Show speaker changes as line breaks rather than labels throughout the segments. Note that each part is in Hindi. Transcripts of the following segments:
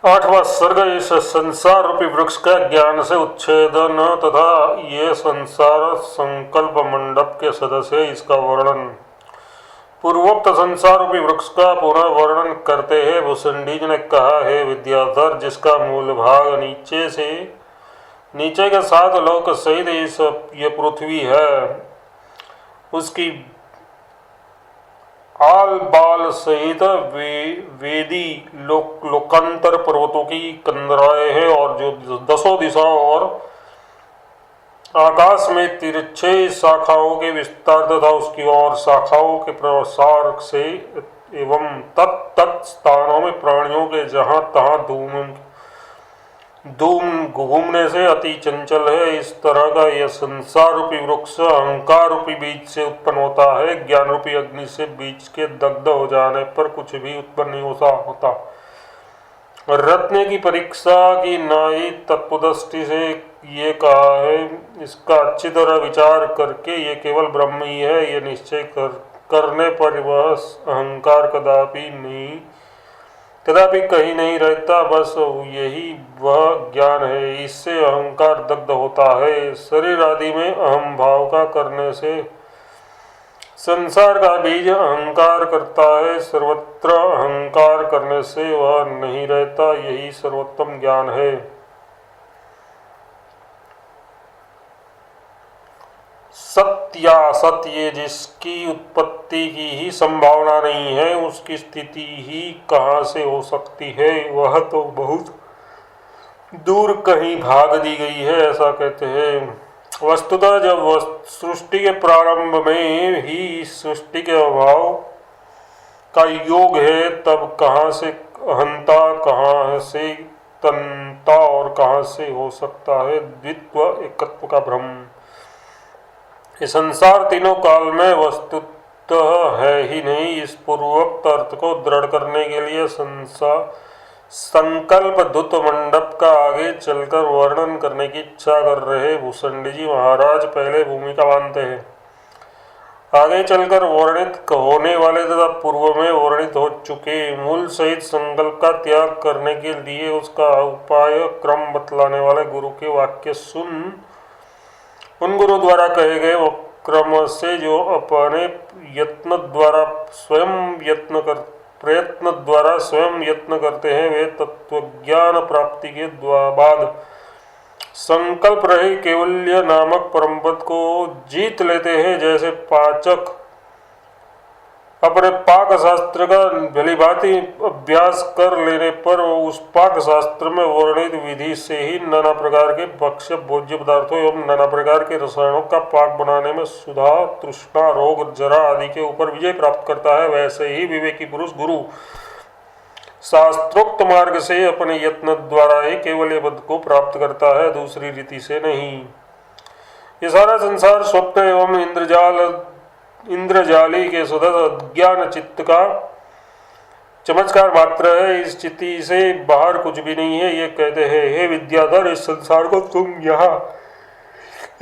8वां सर्ग इस संसार रूपी वृक्ष का ज्ञान से उच्छेदन तथा ये संसार संकल्प मंडप के सदस्य इसका वर्णन। पूर्वोक्त संसार रूपी वृक्ष का पुनः वर्णन करते हैं भूषंडी जी ने कहा है विद्याधर, जिसका मूल भाग नीचे के 7 लोक सहित ये पृथ्वी है, उसकी आल बाल सहित वेदी लोकांतर पर्वतों की कंदराएं हैं और जो 10 दिशाओं और आकाश में तिरछे शाखाओं के विस्तार तथा उसकी और शाखाओं के प्रसार से एवं तत् स्थानों में प्राणियों के जहाँ तहाँ धूम घूमने से अति चंचल है। इस तरह का यह संसार रूपी वृक्ष अहंकार रूपी बीज से उत्पन्न होता है। ज्ञान रूपी अग्नि से बीज के दग्ध हो जाने पर कुछ भी उत्पन्न नहीं होता। रत्न की परीक्षा की नाई तत्वदृष्टि से ये कहा है, इसका अच्छी तरह विचार करके ये केवल ब्रह्म ही है, ये निश्चय करने पर वह अहंकार कदापि कहीं नहीं रहता। बस यही वह ज्ञान है, इससे अहंकार दग्ध होता है। शरीर आदि में अहम भाव का करने से संसार का बीज अहंकार करता है, सर्वत्र अहंकार करने से वह नहीं रहता। यही सर्वोत्तम ज्ञान है। सत्य जिसकी उत्पत्ति की ही संभावना नहीं है, उसकी स्थिति ही कहाँ से हो सकती है? वह तो बहुत दूर कहीं भाग दी गई है, ऐसा कहते हैं। वस्तुतः जब सृष्टि के प्रारंभ में ही सृष्टि के अभाव का योग है, तब कहाँ से अहंता, कहाँ से तन्ता और कहाँ से हो सकता है द्वित्व एकत्व का भ्रम? ये संसार तीनों काल में वस्तुतः है ही नहीं। इस पूर्वोक्त अर्थ को दृढ़ करने के लिए संकल्प धुत मंडप का आगे चलकर वर्णन करने की इच्छा कर रहे भूषंडी जी महाराज पहले भूमिका बांधते हैं। आगे चलकर वर्णित होने वाले तथा पूर्व में वर्णित हो चुके मूल सहित संकल्प का त्याग करने के लिए उसका उपाय क्रम बतलाने वाले गुरु के वाक्य सुन। उन गुरु द्वारा कहे गए वो क्रम से जो अपने प्रयत्न द्वारा स्वयं यत्न करते हैं, वे तत्वज्ञान प्राप्ति के बाद संकल्प रहे केवल्य नामक परमपद को जीत लेते हैं। जैसे पाचक अपने पाक शास्त्र का भलीभांति अभ्यास कर लेने पर उस पाक शास्त्र में वर्णित विधि से ही नाना प्रकार के भक्ष्य भोज्य पदार्थों एवं नाना प्रकार के रसायनों का पाक बनाने में सुधा, तृष्णा, रोग, जरा आदि के ऊपर विजय प्राप्त करता है, वैसे ही विवेकी पुरुष गुरु शास्त्रोक्त मार्ग से अपने यत्न द्वारा ही केवल पद को प्राप्त करता है, दूसरी रीति से नहीं। ये सारा संसार स्वप्न एवं इंद्रजाली के सदस्य अज्ञान चित्त का चमत्कार मात्र है। इस चित्ती से बाहर कुछ भी नहीं है। ये कहते हैं, हे विद्याधर, इस संसार को तुम यहाँ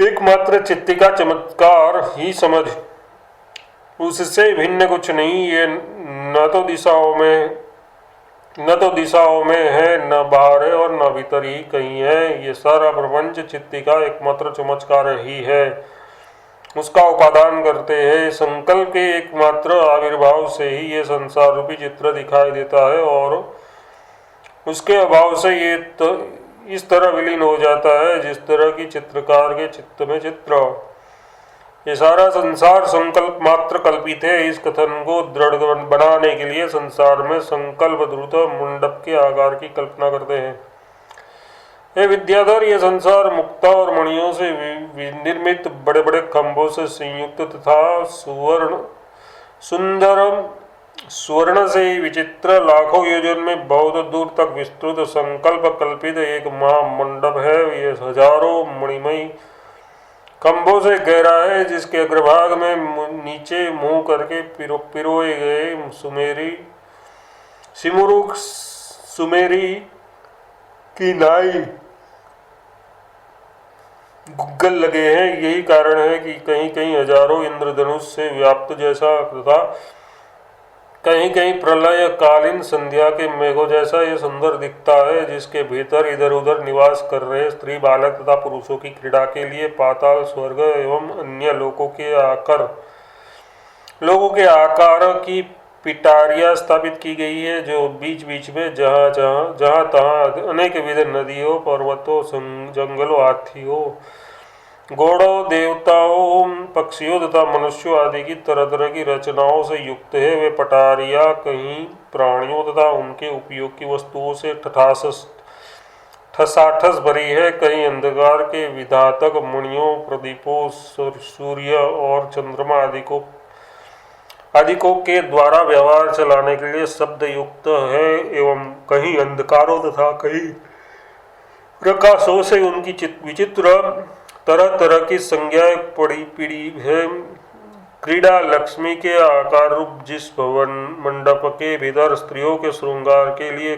एकमात्र चित्ती का चमत्कार ही समझ, उससे भिन्न कुछ नहीं। ये न तो दिशाओं में है, न बाहर है और न भीतर ही कहीं है। ये सारा प्रपंच चित्ती का एकमात्र चमत्कार ही है, उसका उपादान करते हैं। संकल्प के एकमात्र आविर्भाव से ही ये संसार रूपी चित्र दिखाई देता है और उसके अभाव से ये इस तरह विलीन हो जाता है जिस तरह की चित्रकार के चित्त में चित्र। ये सारा संसार संकल्प मात्र कल्पित है। इस कथन को दृढ़ बनाने के लिए संसार में संकल्प द्रुत मंडप के आकार की कल्पना करते हैं। हे विद्याधर, ये संसार मुक्ता और मणियों से निर्मित बड़े बड़े खंभों से संयुक्त तथा स्वर्ण से विचित्र लाखों योजन में बहुत दूर तक विस्तृत संकल्प कल्पित एक महामंडप है। ये हजारों मणिमय खंभों से गहरा है, जिसके अग्रभाग में नीचे मुंह करके पिरोए गए सुमेरी की नाई गुग्गल लगे हैं। यही कारण है कि कहीं कहीं हजारों इंद्रधनुष से व्याप्त जैसा तथा कहीं कहीं प्रलय कालीन संध्या के मेघों जैसा ये सुंदर दिखता है, जिसके भीतर इधर उधर निवास कर रहे स्त्री बालक तथा पुरुषों की क्रीड़ा के लिए पाताल स्वर्ग एवं अन्य लोगों के आकार की पिटारियां स्थापित की गई है, जो बीच बीच में जहाँ तहाँ अनेक विध नदियों, पर्वतों, जंगलों, हाथियों, घोड़ों, देवताओं, पक्षियों तथा मनुष्यों आदि की तरह तरह की रचनाओं से युक्त है। वे पटारियां कहीं प्राणियों तथा उनके उपयोग की वस्तुओं से ठसाठस भरी है, कहीं अंधकार के विधातक मणियों, प्रदीपों, सूर्य और चंद्रमा आदिकों के द्वारा व्यवहार चलाने के लिए शब्द युक्त है, एवं कहीं अंधकारों तथा कहीं प्रकाशों से उनकी विचित्र तरह तरह की संज्ञाएं पड़ी है। क्रीड़ा लक्ष्मी के आकार रूप जिस भवन मंडप के भीतर स्त्रियों के श्रृंगार के लिए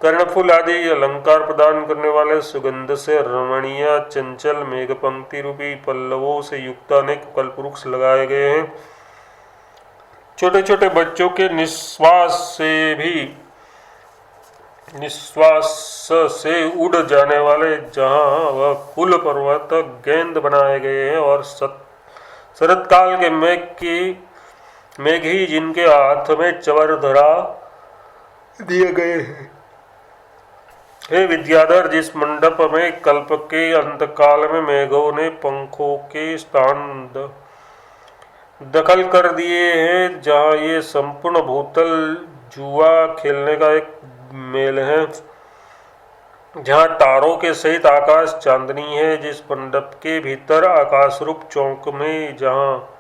कर्णफूल आदि अलंकार प्रदान करने वाले सुगंध से रमणीय चंचल मेघ पंक्ति रूपी पल्लवों से युक्त अनेक कल्पवृक्ष लगाए गए हैं। छोटे छोटे बच्चों के निश्वास से उड़ जाने वाले जहाँ वह कुल पर्वत गेंद बनाए गए हैं, और शरद काल के मेघ ही जिनके हाथ में चवर धरा दिए गए हैं। हे विद्याधर, जिस मंडप में कल्प के अंतकाल में मेघों ने पंखों के स्थान दखल कर दिए हैं, जहाँ ये संपूर्ण भूतल जुआ खेलने का एक मेल है, जहाँ तारों के सहित आकाश चांदनी है, जिस मंडप के भीतर आकाश रूप चौक में जहाँ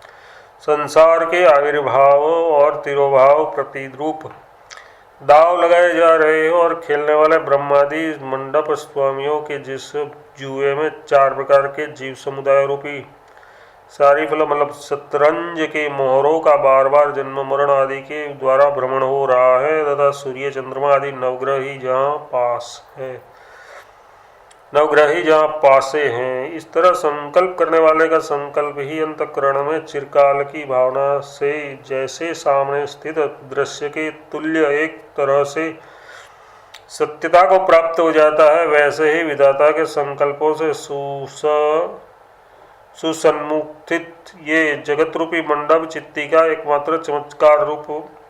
संसार के आविर्भाव और तिरोभाव प्रतिरूप दाव लगाए जा रहे हैं, और खेलने वाले ब्रह्मादि मंडप स्वामियों के जिस जुए में 4 प्रकार के जीव समुदाय रूपी सारी फल मतलब शतरंज के मोहरों का बार बार जन्म मरण आदि के द्वारा भ्रमण हो रहा है, तथा सूर्य चंद्रमा आदि नवग्रही जहाँ पासे हैं। इस तरह संकल्प करने वाले का संकल्प ही अंतःकरण में चिरकाल की भावना से जैसे सामने स्थित दृश्य के तुल्य एक तरह से सत्यता को प्राप्त हो जाता है, वैसे ही विधाता के संकल्पों से सुसन्मुखित ये जगत रूपी मंडप चित्ती का एकमात्र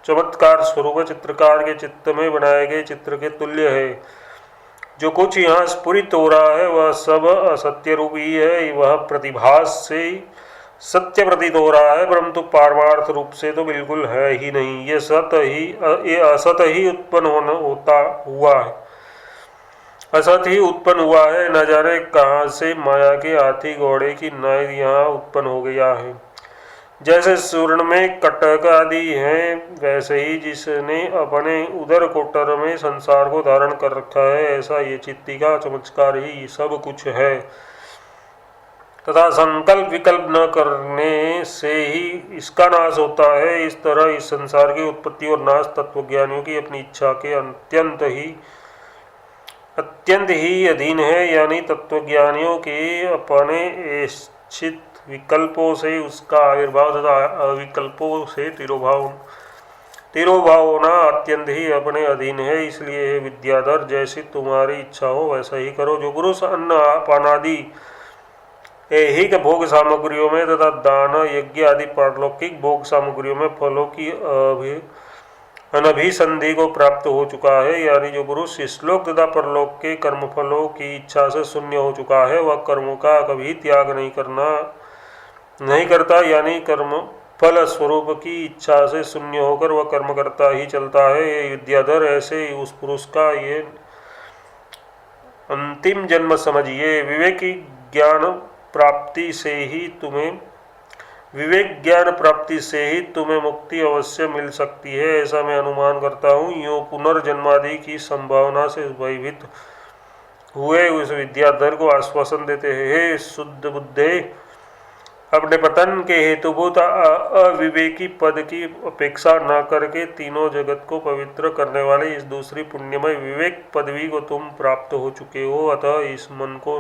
चमत्कार स्वरूप चित्रकार के चित्त में बनाए गए चित्र के तुल्य है। जो कुछ यहाँ स्फुरित हो रहा है वह सब असत्य रूप ही है, वह प्रतिभास से सत्य प्रतीत हो रहा है, परंतु पारमार्थ रूप से तो बिल्कुल है ही नहीं। ये असत ही उत्पन्न हुआ है। न जाने कहाँ से माया के हाथी घोड़े की नाई यहाँ उत्पन्न हो गया है। जैसे स्वर्ण में कटक आदि हैं, वैसे ही जिसने अपने उदर कोटर में संसार को धारण कर रखा है, ऐसा ये चित्ती का चमत्कार ही सब कुछ है। तथा संकल्प विकल्प न करने से ही इसका नाश होता है। इस तरह इस संसार की उत्पत्ति और नाश तत्वज्ञानियों की अपनी इच्छा के अत्यंत ही अधीन है, यानी तत्वज्ञानियों के अपने इच्छित विकल्पों से उसका आविर्भाव तथा अविकल्पों से तिरोभाव होना अत्यंत ही अपने अधीन है। इसलिए विद्याधर, जैसी तुम्हारी इच्छा हो वैसा ही करो। जो पुरुष अन्न पानादि ऐहिक भोग सामग्रियों में तथा दान यज्ञ आदि पारलौकिक भोग सामग्रियों में फलों की अनभिसंधि को प्राप्त हो चुका है, यानी जो पुरुष इस्लोक तथा परलोक के कर्मफलों की इच्छा से शून्य हो चुका है, वह कर्मों का कभी त्याग नहीं करता, यानी कर्म फल स्वरूप की इच्छा से शून्य होकर वह कर्म करता ही चलता है। ये विद्याधर, ऐसे उस पुरुष का ये अंतिम जन्म समझिए। विवेक ज्ञान प्राप्ति से ही तुम्हें मुक्ति अवश्य मिल सकती है, ऐसा मैं अनुमान करता हूँ। यूँ पुनर्जन्मादि की संभावना से भयभीत हुए उस विद्याधर को आश्वासन देते हैं, हे शुद्ध बुद्धे, अपने पतन के हेतुभूत अविवेकी पद की अपेक्षा न करके तीनों जगत को पवित्र करने वाले इस दूसरी पुण्यमय विवेक पदवी को तुम प्राप्त हो चुके हो। अतः इस मन को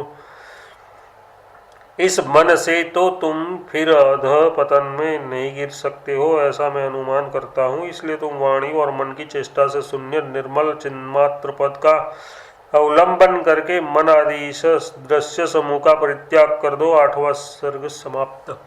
इस मन से तो तुम फिर अधः पतन में नहीं गिर सकते हो, ऐसा मैं अनुमान करता हूँ। इसलिए तुम वाणी और मन की चेष्टा से शून्य निर्मल चिन्मात्र पद का अवलंबन करके मन आदि इस दृश्य समूह का परित्याग कर दो। 8वां सर्ग समाप्त।